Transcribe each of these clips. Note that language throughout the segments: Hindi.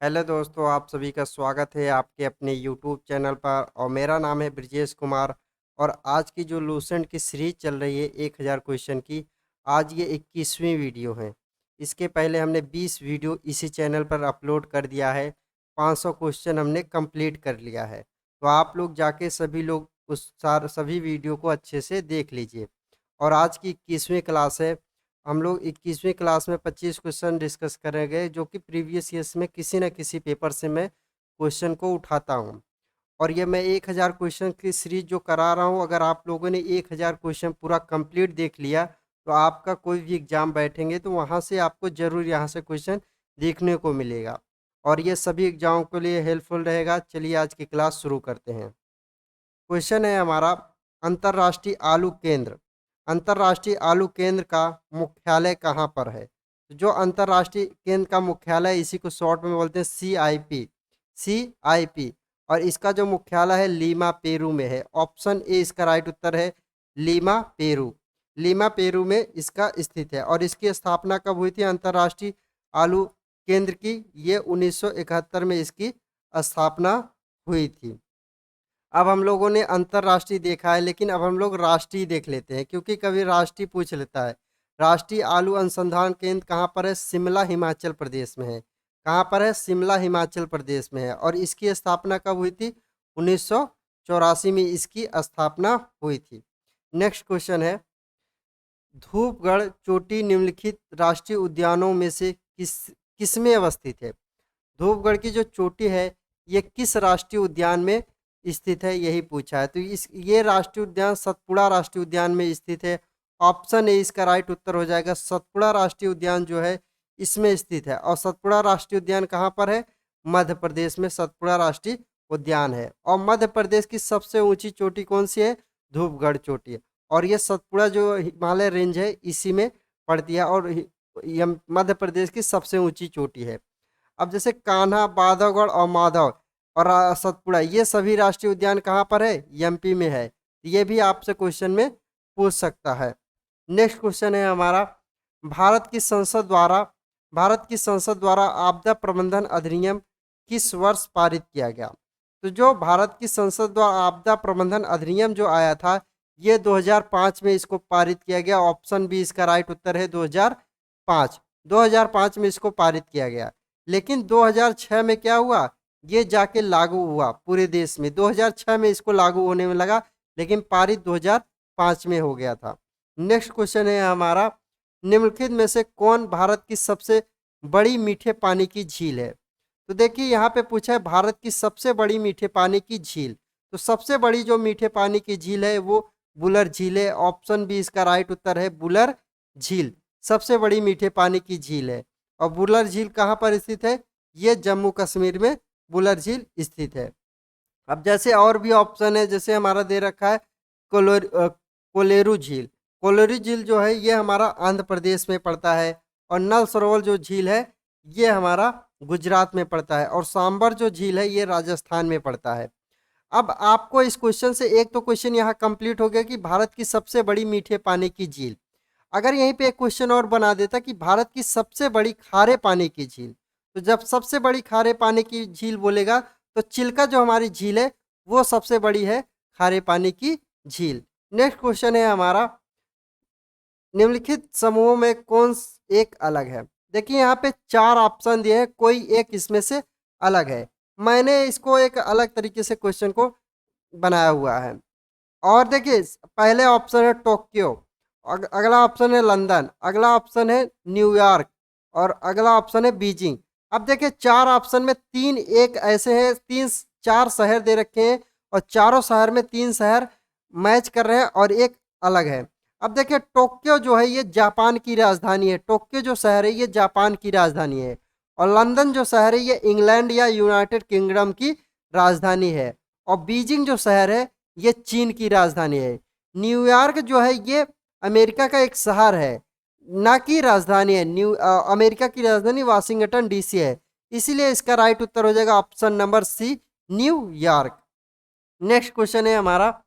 हेलो दोस्तों, आप सभी का स्वागत है आपके अपने यूट्यूब चैनल पर। और मेरा नाम है ब्रजेश कुमार। और आज की जो लूसेंट की सीरीज चल रही है 1000 क्वेश्चन की, आज ये 21वीं वीडियो है। इसके पहले हमने 20 वीडियो इसी चैनल पर अपलोड कर दिया है। 500 क्वेश्चन हमने कंप्लीट कर लिया है। तो आप लोग जाके सभी लोग सभी वीडियो को अच्छे से देख लीजिए। और आज की 21वीं क्लास है। हम लोग 21वीं क्लास में 25 क्वेश्चन डिस्कस करेंगे, जो कि प्रीवियस ईयर्स में किसी न किसी पेपर से मैं क्वेश्चन को उठाता हूँ। और ये मैं 1000 क्वेश्चन की सीरीज जो करा रहा हूँ, अगर आप लोगों ने 1000 क्वेश्चन पूरा कंप्लीट देख लिया तो आपका कोई भी एग्जाम बैठेंगे तो वहाँ से आपको ज़रूर यहाँ से क्वेश्चन देखने को मिलेगा। और ये सभी एग्जामों के लिए हेल्पफुल रहेगा। चलिए आज की क्लास शुरू करते हैं। क्वेश्चन है हमारा, अंतर्राष्ट्रीय आलू केंद्र। अंतर्राष्ट्रीय आलू केंद्र का मुख्यालय कहाँ पर है? जो अंतर्राष्ट्रीय केंद्र का मुख्यालय, इसी को शॉर्ट में बोलते हैं CIP। CIP। और इसका जो मुख्यालय है लीमा पेरू में है। ऑप्शन ए इसका राइट उत्तर है, लीमा पेरू। लीमा पेरू में इसका स्थित है। और इसकी स्थापना कब हुई थी अंतर्राष्ट्रीय आलू केंद्र की? ये 1971 में इसकी स्थापना हुई थी। अब हम लोगों ने अंतर्राष्ट्रीय देखा है, लेकिन अब हम लोग राष्ट्रीय देख लेते हैं, क्योंकि कभी राष्ट्रीय पूछ लेता है। राष्ट्रीय आलू अनुसंधान केंद्र कहाँ पर है? शिमला हिमाचल प्रदेश में है। कहाँ पर है? शिमला हिमाचल प्रदेश में है। और इसकी स्थापना कब हुई थी? 1984 में इसकी स्थापना हुई थी। नेक्स्ट क्वेश्चन है, धूपगढ़ चोटी निम्नलिखित राष्ट्रीय उद्यानों में से किसमें अवस्थित है? धूपगढ़ की जो चोटी है ये किस राष्ट्रीय उद्यान में स्थित है, यही पूछा है। तो ये राष्ट्रीय उद्यान सतपुड़ा राष्ट्रीय उद्यान में स्थित है। ऑप्शन ए इसका राइट उत्तर हो जाएगा। सतपुड़ा राष्ट्रीय उद्यान जो है इसमें स्थित है। और सतपुड़ा राष्ट्रीय उद्यान कहाँ पर है? मध्य प्रदेश में सतपुड़ा राष्ट्रीय उद्यान है। और मध्य प्रदेश की सबसे ऊंची चोटी कौन सी है? धूपगढ़ चोटी। और ये सतपुड़ा जो हिमालय रेंज है इसी में पड़ती है। और ये मध्य प्रदेश की सबसे ऊंची चोटी है। अब जैसे कान्हा, बांधवगढ़ और माधव और सतपुड़ा, ये सभी राष्ट्रीय उद्यान कहाँ पर है? MP में है। ये भी आपसे क्वेश्चन में पूछ सकता है। नेक्स्ट क्वेश्चन है हमारा, भारत की संसद द्वारा भारत की संसद द्वारा आपदा प्रबंधन अधिनियम किस वर्ष पारित किया गया? तो जो भारत की संसद द्वारा आपदा प्रबंधन अधिनियम जो आया था, ये 2005 में इसको पारित किया गया। ऑप्शन बी इसका राइट उत्तर है 2005। 2005 में इसको पारित किया गया। लेकिन 2006 में क्या हुआ? ये जाके लागू हुआ पूरे देश में। 2006 में इसको लागू होने में लगा, लेकिन पारित 2005 में हो गया था। नेक्स्ट क्वेश्चन है हमारा, निम्नलिखित में से कौन भारत की सबसे बड़ी मीठे पानी की झील है? तो देखिए यहाँ पे पूछा है भारत की सबसे बड़ी मीठे पानी की झील। तो सबसे बड़ी जो मीठे पानी की झील है वो बुलर झील है। ऑप्शन बी इसका राइट उत्तर है, बुलर झील सबसे बड़ी मीठे पानी की झील है। और बुलर झील कहाँ पर स्थित है? ये जम्मू कश्मीर में बुलर झील स्थित है। अब जैसे और भी ऑप्शन है, जैसे हमारा दे रखा है कोलेरू झील। कोलेरू झील जो है ये हमारा आंध्र प्रदेश में पड़ता है। और नल सरोवर जो झील है ये हमारा गुजरात में पड़ता है। और सांबर जो झील है ये राजस्थान में पड़ता है। अब आपको इस क्वेश्चन से एक तो क्वेश्चन यहाँ कंप्लीट हो गया कि भारत की सबसे बड़ी मीठे पानी की झील। अगर यहीं पे एक क्वेश्चन और बना देता कि भारत की सबसे बड़ी खारे पानी की झील, तो जब सबसे बड़ी खारे पानी की झील बोलेगा तो चिल्का जो हमारी झील है वो सबसे बड़ी है खारे पानी की झील। नेक्स्ट क्वेश्चन है हमारा, निम्नलिखित समूहों में कौन एक अलग है? देखिए यहाँ पे 4 ऑप्शन दिए हैं, कोई एक इसमें से अलग है। मैंने इसको एक अलग तरीके से क्वेश्चन को बनाया हुआ है। और देखिए पहले ऑप्शन है टोक्यो, अगला ऑप्शन है लंदन, अगला ऑप्शन है न्यूयॉर्क और अगला ऑप्शन है बीजिंग। अब देखिए 4 ऑप्शन में 3 एक ऐसे हैं, 4 शहर दे रखे हैं और चारों शहर में 3 शहर मैच कर रहे हैं और एक अलग है। अब देखिए टोक्यो जो है ये जापान की राजधानी है। टोक्यो जो शहर है ये जापान की राजधानी है। और लंदन जो शहर है ये इंग्लैंड या यूनाइटेड किंगडम की राजधानी है। और बीजिंग जो शहर है ये चीन की राजधानी है। न्यूयॉर्क जो है ये अमेरिका का एक शहर है, ना कि राजधानी है। अमेरिका की राजधानी वाशिंगटन DC है। इसीलिए इसका राइट उत्तर हो जाएगा option number C, New York. Next question है हमारा,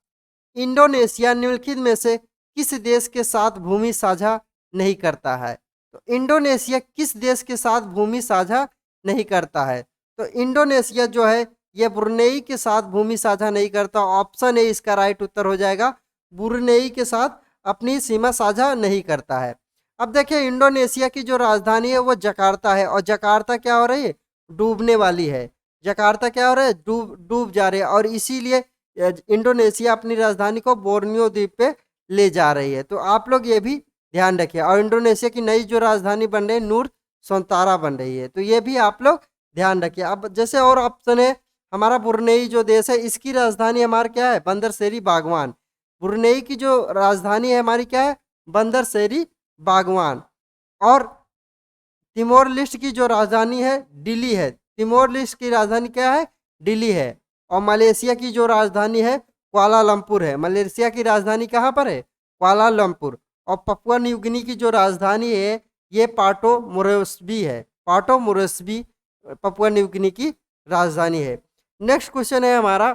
इंडोनेशिया निम्नलिखित में से किस देश के साथ भूमि साझा नहीं करता है? तो इंडोनेशिया किस देश के साथ भूमि साझा नहीं करता है? तो इंडोनेशिया जो है ये ब्रुनेई के साथ भूमि साझा नहीं करता। ऑप्शन ए इसका राइट उत्तर हो जाएगा, ब्रुनेई के साथ अपनी सीमा साझा नहीं करता है। अब देखिए इंडोनेशिया की जो राजधानी है वो जकार्ता है, और जकार्ता क्या हो रही है, डूबने वाली है। जकार्ता क्या हो रहा है, डूब डूब जा रही है, और इसीलिए इंडोनेशिया अपनी राजधानी को बोर्नियो द्वीप पे ले जा रही है। तो आप लोग ये भी ध्यान रखिए। और इंडोनेशिया की नई जो राजधानी बन रही है नूर संतारा बन रही है, तो ये भी आप लोग ध्यान रखिए। अब जैसे और ऑप्शन है हमारा ब्रुनेई जो देश है इसकी राजधानी हमारा क्या है, बंदर शेरी बागवान। ब्रुनेई की जो राजधानी है हमारी क्या है, बंदर शेरी बागवान। और तिमोर लिस्ट की जो राजधानी है दिल्ली है। तिमोर लिस्ट की राजधानी क्या है, दिल्ली है। और मलेशिया की जो राजधानी है कुआलालंपुर है। मलेशिया की राजधानी कहाँ पर है, कुआलालंपुर। और पपुआ न्यू गिनी की जो राजधानी है ये पाटो मोरेस्बी है। पाटो मोरेस्बी पपुआ न्यू गिनी की राजधानी है। नेक्स्ट क्वेश्चन है हमारा,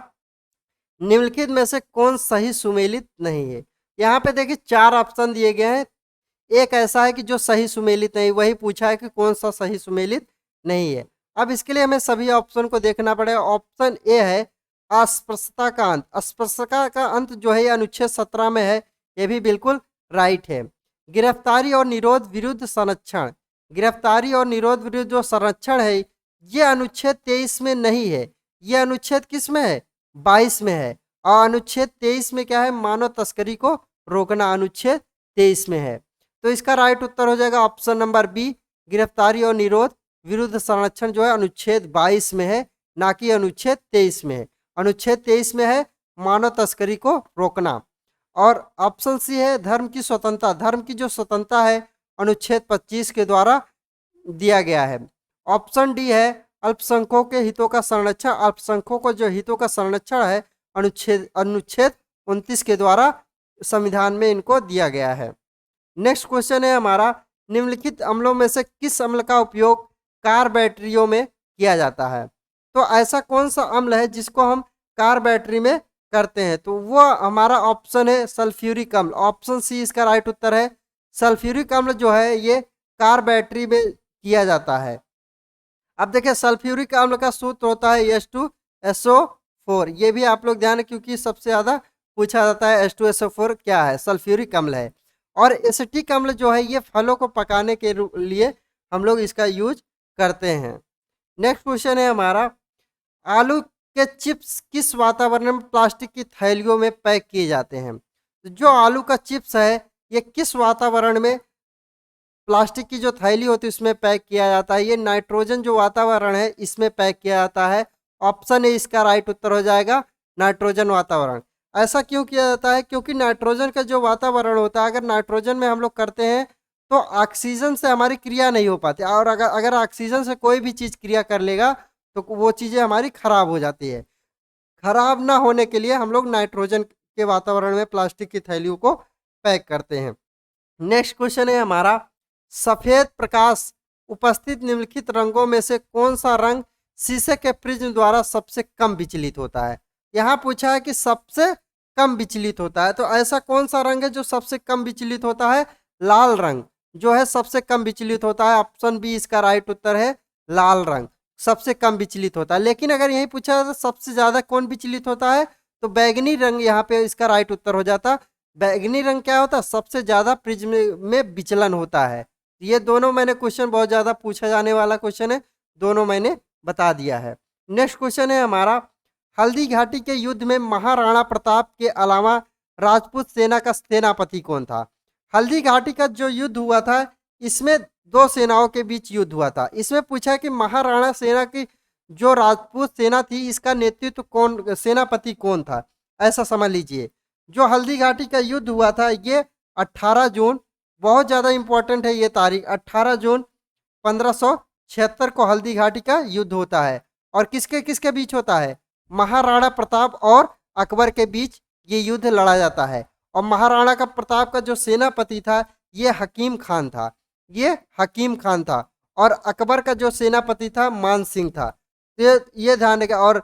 निम्नलिखित में से कौन सही सुमेलित नहीं है। यहाँ पे देखिए 4 ऑप्शन दिए गए हैं, एक ऐसा है कि जो सही सुमेलित नहीं, वही पूछा है कि कौन सा सही सुमेलित नहीं है। अब इसके लिए हमें सभी ऑप्शन को देखना पड़ेगा। ऑप्शन ए है अस्पृश्यता का अंत। अस्पृश्यता का अंत जो है ये अनुच्छेद 17 में है, ये भी बिल्कुल राइट है। गिरफ्तारी और निरोध विरुद्ध संरक्षण, गिरफ्तारी और निरोध विरुद्ध जो संरक्षण है ये अनुच्छेद 23 में नहीं है, ये अनुच्छेद किस में है, 22 में है। और अनुच्छेद 23 में क्या है, मानव तस्करी को रोकना अनुच्छेद 23 में है। तो इसका राइट उत्तर हो जाएगा ऑप्शन नंबर बी, गिरफ्तारी और निरोध विरुद्ध संरक्षण जो है अनुच्छेद 22 में है, ना कि अनुच्छेद 23 में है। अनुच्छेद 23 में है मानव तस्करी को रोकना। और ऑप्शन सी है धर्म की स्वतंत्रता। धर्म की जो स्वतंत्रता है अनुच्छेद 25 के द्वारा दिया गया है। ऑप्शन डी है अल्पसंख्यकों के हितों का संरक्षण। अल्पसंख्यकों को जो हितों का संरक्षण है अनुच्छेद 29 के द्वारा संविधान में इनको दिया गया है। नेक्स्ट क्वेश्चन है हमारा, निम्नलिखित अम्लों में से किस अम्ल का उपयोग कार बैटरियों में किया जाता है। तो ऐसा कौन सा अम्ल है जिसको हम कार बैटरी में करते हैं, तो वो हमारा ऑप्शन है सल्फ्यूरिक अम्ल। ऑप्शन सी इसका राइट उत्तर है। सल्फ्यूरिक अम्ल जो है ये कार बैटरी में किया जाता है। अब देखिए सल्फ्यूरिक अम्ल का सूत्र होता है H2SO4। ये भी आप लोग ध्यान रखें क्योंकि सबसे ज़्यादा पूछा जाता है H2SO4 क्या है, सल्फ्यूरिक अम्ल है। और एसिटिक अम्ल जो है ये फलों को पकाने के लिए हम लोग इसका यूज करते हैं। नेक्स्ट क्वेश्चन है हमारा, आलू के चिप्स किस वातावरण में प्लास्टिक की थैलियों में पैक किए जाते हैं। तो जो आलू का चिप्स है ये किस वातावरण में प्लास्टिक की जो थैली होती है उसमें पैक किया जाता है, ये नाइट्रोजन जो वातावरण है इसमें पैक किया जाता है। ऑप्शन ए इसका राइट उत्तर हो जाएगा नाइट्रोजन वातावरण। ऐसा क्यों किया जाता है, क्योंकि नाइट्रोजन का जो वातावरण होता है अगर नाइट्रोजन में हम लोग करते हैं तो ऑक्सीजन से हमारी क्रिया नहीं हो पाती, और अगर ऑक्सीजन से कोई भी चीज़ क्रिया कर लेगा तो वो चीज़ें हमारी खराब हो जाती है। खराब ना होने के लिए हम लोग नाइट्रोजन के वातावरण में प्लास्टिक की थैलियों को पैक करते हैं। नेक्स्ट क्वेश्चन है हमारा, सफेद प्रकाश उपस्थित निम्नलिखित रंगों में से कौन सा रंग शीशे के प्रिज्म द्वारा सबसे कम विचलित होता है। यहाँ पूछा है कि सबसे कम विचलित होता है, तो ऐसा कौन सा रंग है जो सबसे कम विचलित होता है, लाल रंग जो है सबसे कम विचलित होता है। ऑप्शन बी इसका राइट उत्तर है, लाल रंग सबसे कम विचलित होता है। लेकिन अगर यही पूछा जाता सबसे ज्यादा कौन विचलित होता है तो बैगनी रंग यहाँ पे इसका राइट उत्तर हो जाता। बैगनी रंग क्या होता है, सबसे ज्यादा प्रिज्म में विचलन होता है। ये दोनों मैंने क्वेश्चन बहुत ज्यादा पूछा जाने वाला क्वेश्चन है, दोनों मैंने बता दिया है। नेक्स्ट क्वेश्चन है हमारा, हल्दी घाटी के युद्ध में महाराणा प्रताप के अलावा राजपूत सेना का सेनापति कौन था। हल्दी घाटी का जो युद्ध हुआ था इसमें दो सेनाओं के बीच युद्ध हुआ था। इसमें पूछा है कि महाराणा सेना की जो राजपूत सेना थी इसका नेतृत्व कौन, सेनापति कौन था। ऐसा समझ लीजिए जो हल्दी घाटी का युद्ध हुआ था ये 18 जून, बहुत ज़्यादा इंपॉर्टेंट है ये तारीख, 18 जून 1576 को हल्दी घाटी का युद्ध होता है। और किसके किसके बीच होता है, महाराणा प्रताप और अकबर के बीच ये युद्ध लड़ा जाता है। और महाराणा का प्रताप का जो सेनापति था ये हकीम खान था, ये हकीम खान था। और अकबर का जो सेनापति था मान सिंह था। तो ये ध्यान रखें। और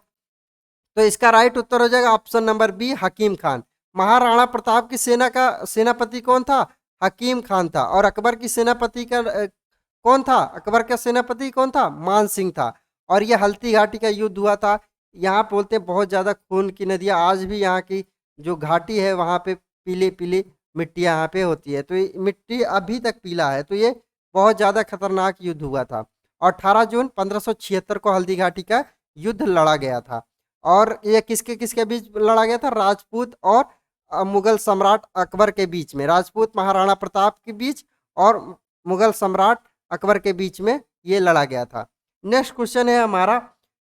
तो इसका राइट उत्तर हो जाएगा ऑप्शन नंबर बी, हकीम खान। महाराणा प्रताप की सेना का सेनापति कौन था, हकीम खान था। और अकबर की सेनापति का कौन था, अकबर का सेनापति कौन था, मान सिंह था। और ये हल्दी घाटी का युद्ध हुआ था। यहाँ बोलते हैं बहुत ज़्यादा खून की नदियाँ, आज भी यहाँ की जो घाटी है वहाँ पे पीली पीली मिट्टी यहाँ पे होती है, तो ये मिट्टी अभी तक पीला है। तो ये बहुत ज़्यादा खतरनाक युद्ध हुआ था और 18 जून 1576 को हल्दी घाटी का युद्ध लड़ा गया था। और ये किसके किसके बीच लड़ा गया था? राजपूत और मुगल सम्राट अकबर के बीच में, राजपूत महाराणा प्रताप के बीच और मुगल सम्राट अकबर के बीच में ये लड़ा गया था। नेक्स्ट क्वेश्चन है हमारा,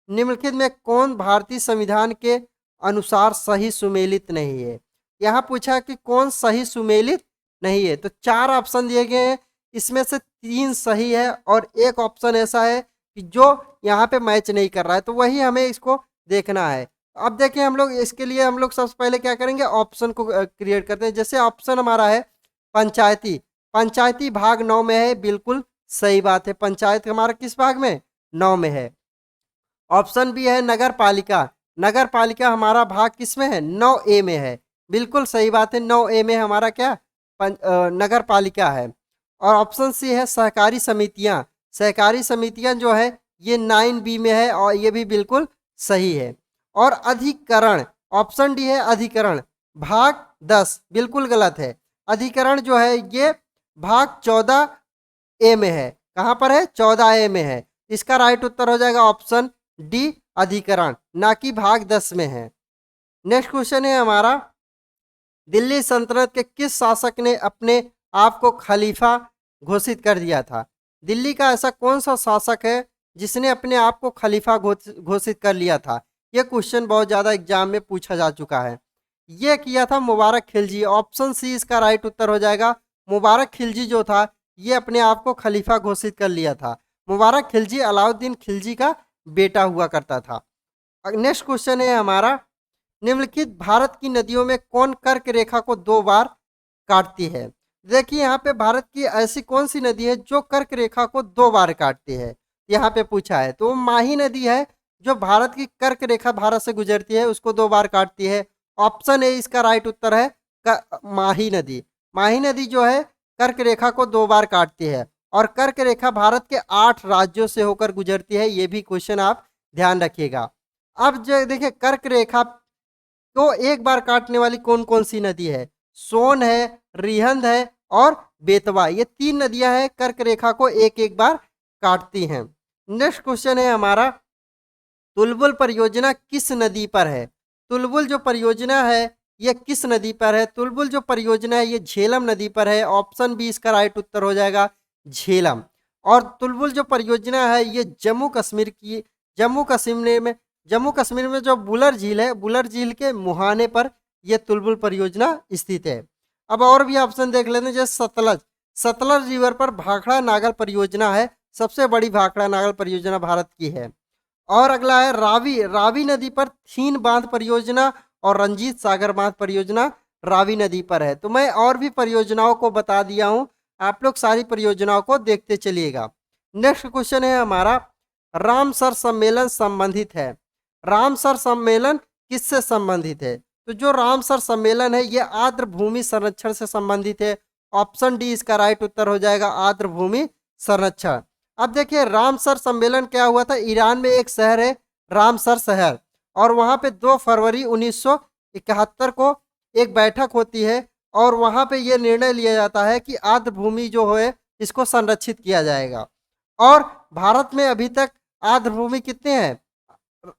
निम्नलिखित में कौन भारतीय संविधान के अनुसार सही सुमेलित नहीं है? यहाँ पूछा कि कौन सही सुमेलित नहीं है, तो 4 ऑप्शन दिए गए हैं, इसमें से 3 सही है और एक ऑप्शन ऐसा है कि जो यहाँ पे मैच नहीं कर रहा है, तो वही हमें इसको देखना है। अब देखिए हम लोग इसके लिए हम लोग सबसे पहले क्या करेंगे, ऑप्शन को क्रिएट करते हैं। जैसे ऑप्शन हमारा है पंचायती, पंचायती भाग 9 में है, बिल्कुल सही बात है। पंचायत हमारा किस भाग में? 9 में है। ऑप्शन बी है नगर पालिका, नगर पालिका हमारा भाग किस में है? 9A में है, बिल्कुल सही बात है। 9A में हमारा क्या नगर पालिका है। और ऑप्शन सी है सहकारी समितियां, सहकारी समितियां जो है ये 9B में है और ये भी बिल्कुल सही है। और अधिकरण, ऑप्शन डी है अधिकरण, भाग 10 बिल्कुल गलत है। अधिकरण जो है ये भाग 14A में है। कहाँ पर है? 14A में है। इसका राइट उत्तर हो जाएगा ऑप्शन डी अधिकरण, ना कि भाग 10 में है। नेक्स्ट क्वेश्चन है हमारा, दिल्ली सल्तनत के किस शासक ने अपने आप को खलीफा घोषित कर दिया था? दिल्ली का ऐसा कौन सा शासक है जिसने अपने आप को खलीफा घोषित कर लिया था? यह क्वेश्चन बहुत ज़्यादा एग्जाम में पूछा जा चुका है। यह किया था मुबारक खिलजी, ऑप्शन सी इसका राइट उत्तर हो जाएगा। मुबारक खिलजी जो था ये अपने आप को खलीफा घोषित कर लिया था। मुबारक खिलजी अलाउद्दीन खिलजी का बेटा हुआ करता था। नेक्स्ट क्वेश्चन है हमारा, निम्नलिखित भारत की नदियों में कौन कर्क रेखा को 2 बार काटती है? देखिए यहाँ पे भारत की ऐसी कौन सी नदी है जो कर्क रेखा को 2 बार काटती है, यहाँ पे पूछा है। तो माही नदी है जो भारत की कर्क रेखा भारत से गुजरती है, उसको 2 बार काटती है। ऑप्शन ए इसका राइट उत्तर है माही नदी। माही नदी जो है कर्क रेखा को 2 बार काटती है और कर्क रेखा भारत के 8 राज्यों से होकर गुजरती है, ये भी क्वेश्चन आप ध्यान रखिएगा। अब जो देखिए कर्क रेखा तो एक बार काटने वाली कौन कौन सी नदी है? सोन है, रिहंद है और बेतवा, ये 3 नदियां हैं कर्क रेखा को एक एक बार काटती हैं। नेक्स्ट क्वेश्चन है हमारा, तुलबुल परियोजना किस नदी पर है? तुलबुल जो परियोजना है ये किस नदी पर है? तुलबुल जो परियोजना है ये झेलम नदी पर है। ऑप्शन बी इसका राइट उत्तर हो जाएगा झेलम। और तुलबुल जो परियोजना है ये जम्मू कश्मीर की, जम्मू कश्मीर में जो बुलर झील है, बुलर झील के मुहाने पर यह तुलबुल परियोजना स्थित है। अब और भी ऑप्शन देख लेते हैं, जैसे सतलज, सतलज रिवर पर भाखड़ा नागल परियोजना है, सबसे बड़ी भाखड़ा नागल परियोजना भारत की है। और अगला है रावी, रावी नदी पर थीन बांध परियोजना और रंजीत सागर बांध परियोजना रावी नदी पर है। तो मैं और भी परियोजनाओं को बता दिया हूँ, आप लोग सारी परियोजनाओं को देखते चलिएगा। नेक्स्ट क्वेश्चन है हमारा, रामसर सम्मेलन संबंधित है, रामसर सम्मेलन किससे संबंधित है? तो जो रामसर सम्मेलन है ये आर्द्र भूमि संरक्षण से संबंधित है। ऑप्शन डी इसका राइट उत्तर हो जाएगा आर्द्र भूमि संरक्षण। अब देखिए रामसर सम्मेलन क्या हुआ था, ईरान में एक शहर है रामसर शहर, और वहाँ पे 2 फरवरी 1971 को एक बैठक होती है और वहाँ पे ये निर्णय लिया जाता है कि आर्द्र भूमि जो है इसको संरक्षित किया जाएगा। और भारत में अभी तक आर्द्र भूमि कितने हैं?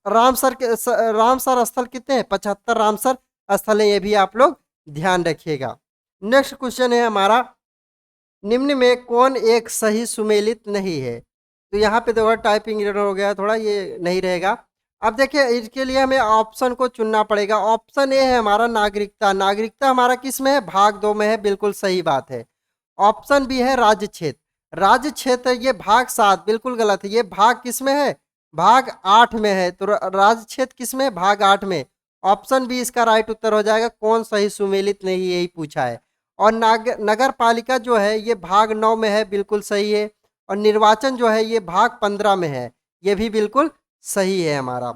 रामसर स्थल कितने हैं? 75 रामसर स्थल है, ये भी आप लोग ध्यान रखिएगा। नेक्स्ट क्वेश्चन है हमारा, निम्न में कौन एक सही सुमेलित नहीं है? तो यहाँ पे देखो टाइपिंग एरर हो गया थोड़ा, ये नहीं रहेगा। अब देखिए इसके लिए हमें ऑप्शन को चुनना पड़ेगा। ऑप्शन ए है हमारा नागरिकता, नागरिकता हमारा किस में है? भाग 2 में है, बिल्कुल सही बात है। ऑप्शन बी है राज्य क्षेत्र, राज्य क्षेत्र ये भाग 7, बिल्कुल गलत है, ये भाग किस में है? भाग 8 में है। तो राज्य क्षेत्र किस में? भाग 8 में। ऑप्शन बी इसका राइट उत्तर हो जाएगा। कौन सही सुमेलित नहीं, यही पूछा है। और नगर पालिका जो है ये भाग 9 में है, बिल्कुल सही है। और निर्वाचन जो है ये भाग 15 में है, ये भी बिल्कुल सही है हमारा।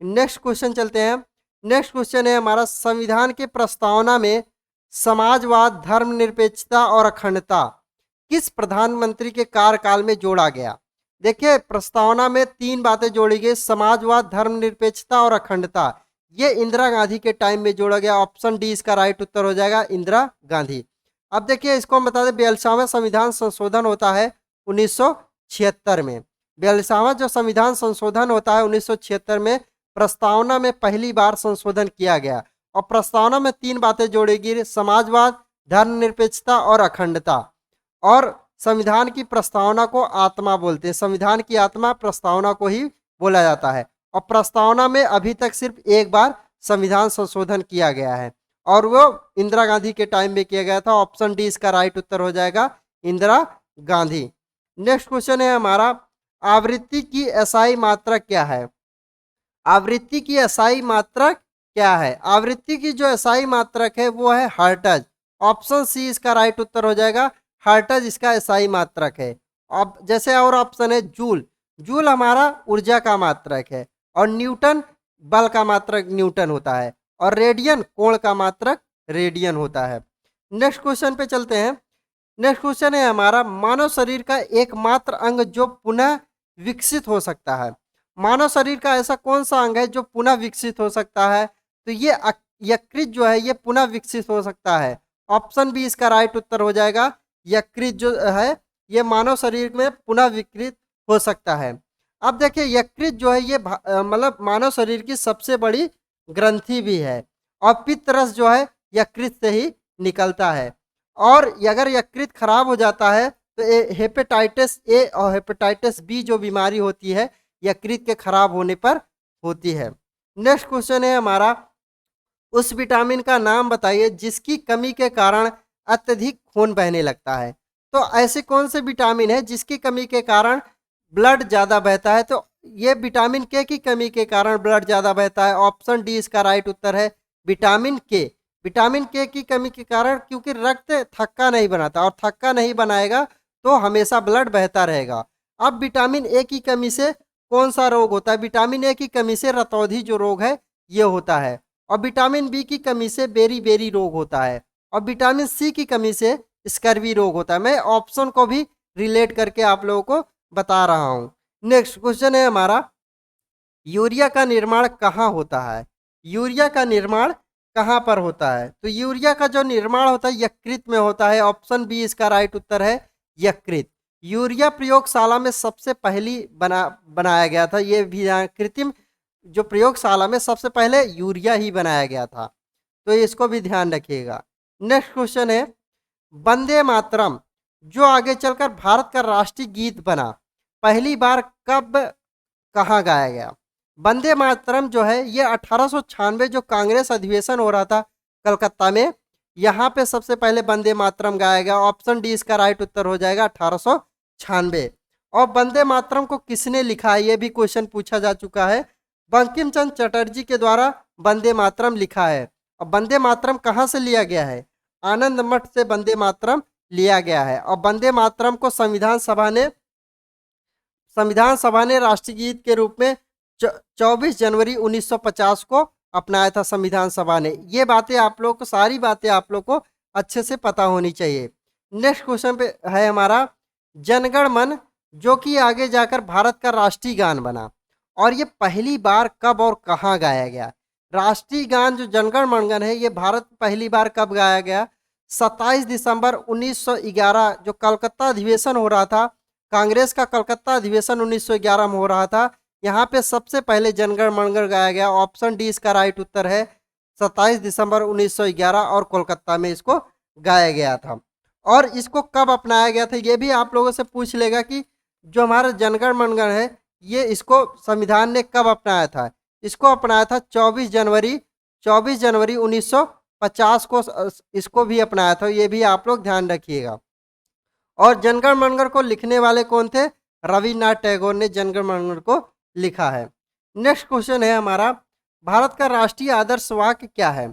नेक्स्ट क्वेश्चन चलते हैं। नेक्स्ट क्वेश्चन है हमारा, संविधान के प्रस्तावना में समाजवाद, धर्मनिरपेक्षता और अखंडता किस प्रधानमंत्री के कार्यकाल में जोड़ा गया? देखिए प्रस्तावना में 3 बातें जोड़ी गई, समाजवाद, धर्मनिरपेक्षता और अखंडता। ये इंदिरा गांधी के टाइम में जोड़ा गया। ऑप्शन डी इसका राइट उत्तर हो जाएगा, इंदिरा गांधी। अब देखिए इसको हम बता दें, 42वां संविधान संशोधन होता है 1976 में। 42वां जो संविधान संशोधन होता है 1976 में, प्रस्तावना में पहली बार संशोधन किया गया। और प्रस्तावना में 3 बातें जोड़ी गई, समाजवाद, धर्मनिरपेक्षता और अखंडता। और संविधान की प्रस्तावना को आत्मा बोलते हैं। संविधान की आत्मा प्रस्तावना को ही बोला जाता है। और प्रस्तावना में अभी तक सिर्फ एक बार संविधान संशोधन किया गया है, और वो इंदिरा गांधी के टाइम में किया गया था। ऑप्शन डी इसका राइट उत्तर हो जाएगा, इंदिरा गांधी। नेक्स्ट क्वेश्चन है हमारा, आवृत्ति की एसआई मात्रक क्या है? आवृत्ति की एसआई मात्रक क्या है? आवृत्ति की जो एसआई मात्रक है वो है हर्ट्ज। ऑप्शन सी इसका राइट उत्तर हो जाएगा, हर्ट्ज इसका एसआई मात्रक है। अब जैसे और ऑप्शन है जूल। जूल हमारा ऊर्जा का मात्रक है, और न्यूटन बल का मात्रक न्यूटन होता है, और रेडियन कोण का मात्रक रेडियन होता है। नेक्स्ट क्वेश्चन पे चलते हैं। नेक्स्ट क्वेश्चन है हमारा, मानव शरीर का एकमात्र अंग जो पुनः विकसित हो सकता है। मानव शरीर का ऐसा कौन सा अंग है जो पुनः विकसित हो सकता है? तो ये यकृत जो है ये पुनः विकसित हो सकता है। ऑप्शन बी इसका राइट उत्तर हो जाएगा, यकृत जो है ये मानव शरीर में पुनः विकसित हो सकता है। अब देखिए यकृत जो है ये मतलब मानव शरीर की सबसे बड़ी ग्रंथि भी है, और पित्त रस जो है यकृत से ही निकलता है। और अगर यकृत खराब हो जाता है तो हेपेटाइटिस ए और हेपेटाइटिस बी जो बीमारी होती है यकृत के खराब होने पर होती है। नेक्स्ट क्वेश्चन है हमारा, उस विटामिन का नाम बताइए जिसकी कमी के कारण अत्यधिक खून बहने लगता है। तो ऐसे कौन से विटामिन है जिसकी कमी के कारण ब्लड ज़्यादा बहता है? तो ये विटामिन के की कमी के कारण ब्लड ज़्यादा बहता है। ऑप्शन डी इसका राइट उत्तर है, विटामिन के। विटामिन के की कमी के कारण, क्योंकि रक्त थक्का नहीं बनाता, और थक्का नहीं बनाएगा तो हमेशा ब्लड बहता रहेगा। अब विटामिन ए की कमी से कौन सा रोग होता है? विटामिन ए की कमी से रतौंधी जो रोग है ये होता है। और विटामिन बी की कमी से बेरी बेरी रोग होता है। और विटामिन सी की कमी से स्कर्वी रोग होता है। मैं ऑप्शन को भी रिलेट करके आप लोगों को बता रहा हूँ। नेक्स्ट क्वेश्चन है हमारा, यूरिया का निर्माण कहाँ होता है? यूरिया का निर्माण कहाँ पर होता है? तो यूरिया का जो निर्माण होता है यकृत में होता है। ऑप्शन बी इसका राइट उत्तर है, यकृत। यूरिया प्रयोगशाला में सबसे पहली बनाया गया था। ये भी कृत्रिम जो प्रयोगशाला में सबसे पहले यूरिया ही बनाया गया था, तो इसको भी ध्यान रखिएगा। नेक्स्ट क्वेश्चन है, वंदे मातरम जो आगे चलकर भारत का राष्ट्रीय गीत बना, पहली बार कब कहाँ गाया गया? वंदे मातरम जो है ये 1896 जो कांग्रेस अधिवेशन हो रहा था कलकत्ता में, यहाँ पे सबसे पहले वंदे मातरम गाया गया। ऑप्शन डी इसका राइट उत्तर हो जाएगा, 1896। और वंदे मातरम को किसने लिखा है ये भी क्वेश्चन पूछा जा चुका है। बंकिम चंद्र चटर्जी के द्वारा वंदे मातरम लिखा है। और वंदे मातरम कहाँ से लिया गया है? आनंद मठ से वंदे मातरम लिया गया है। और वंदे मातरम को संविधान सभा ने राष्ट्रीय गीत के रूप में 24 जनवरी 1950 को अपनाया था संविधान सभा ने। ये बातें आप लोग को, सारी बातें आप लोग को अच्छे से पता होनी चाहिए। नेक्स्ट क्वेश्चन पे है हमारा, जनगण मन जो कि आगे जाकर भारत का राष्ट्रीय गान बना, और ये पहली बार कब और कहाँ गाया गया? राष्ट्रीय गान जो जनगण मनगण है ये भारत पहली बार कब गाया गया? 27 दिसंबर 1911 जो कलकत्ता अधिवेशन हो रहा था, कांग्रेस का कलकत्ता अधिवेशन 1911 में हो रहा था, यहाँ पे सबसे पहले जनगण मनगण गाया गया। ऑप्शन डी इसका राइट उत्तर है, 27 दिसंबर 1911 और कोलकाता में इसको गाया गया था। और इसको कब अपनाया गया था ये भी आप लोगों से पूछ लेगा कि जो हमारा जनगण मनगण है ये इसको संविधान ने कब अपनाया था? इसको अपनाया था 24 जनवरी 1950 को इसको भी अपनाया था। ये भी आप लोग ध्यान रखिएगा। और जनगण मनगण को लिखने वाले कौन थे? रविन्द्रनाथ टैगोर ने जनगण मनगण को लिखा है। नेक्स्ट क्वेश्चन है हमारा, भारत का राष्ट्रीय आदर्श वाक्य क्या है?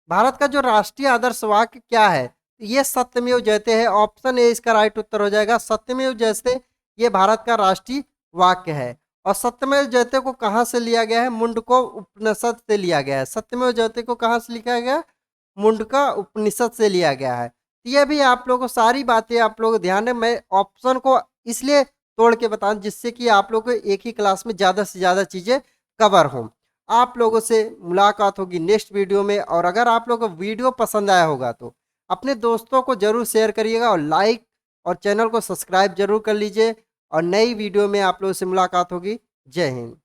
भारत का जो राष्ट्रीय आदर्श वाक्य क्या है? ये सत्यमेव जयते है। ऑप्शन ए इसका राइट उत्तर हो जाएगा, सत्यमेव जयते ये भारत का राष्ट्रीय वाक्य है। और सत्यमेव जयते को कहाँ से लिया गया है? मुंडको उपनिषद से लिया गया है। सत्यमेव जयते को कहाँ से लिखा गया? मुंडका उपनिषद से लिया गया है। ये भी आप लोगों को सारी बातें आप लोग ध्यान है। मैं ऑप्शन को इसलिए तोड़ के बताना, जिससे कि आप लोगों को एक ही क्लास में ज़्यादा से ज़्यादा चीज़ें कवर हों। आप लोगों से मुलाकात होगी नेक्स्ट वीडियो में, और अगर आप लोगों को वीडियो पसंद आया होगा तो अपने दोस्तों को ज़रूर शेयर करिएगा, और लाइक और चैनल को सब्सक्राइब ज़रूर कर लीजिए, और नई वीडियो में आप लोगों से मुलाकात होगी। जय हिंद।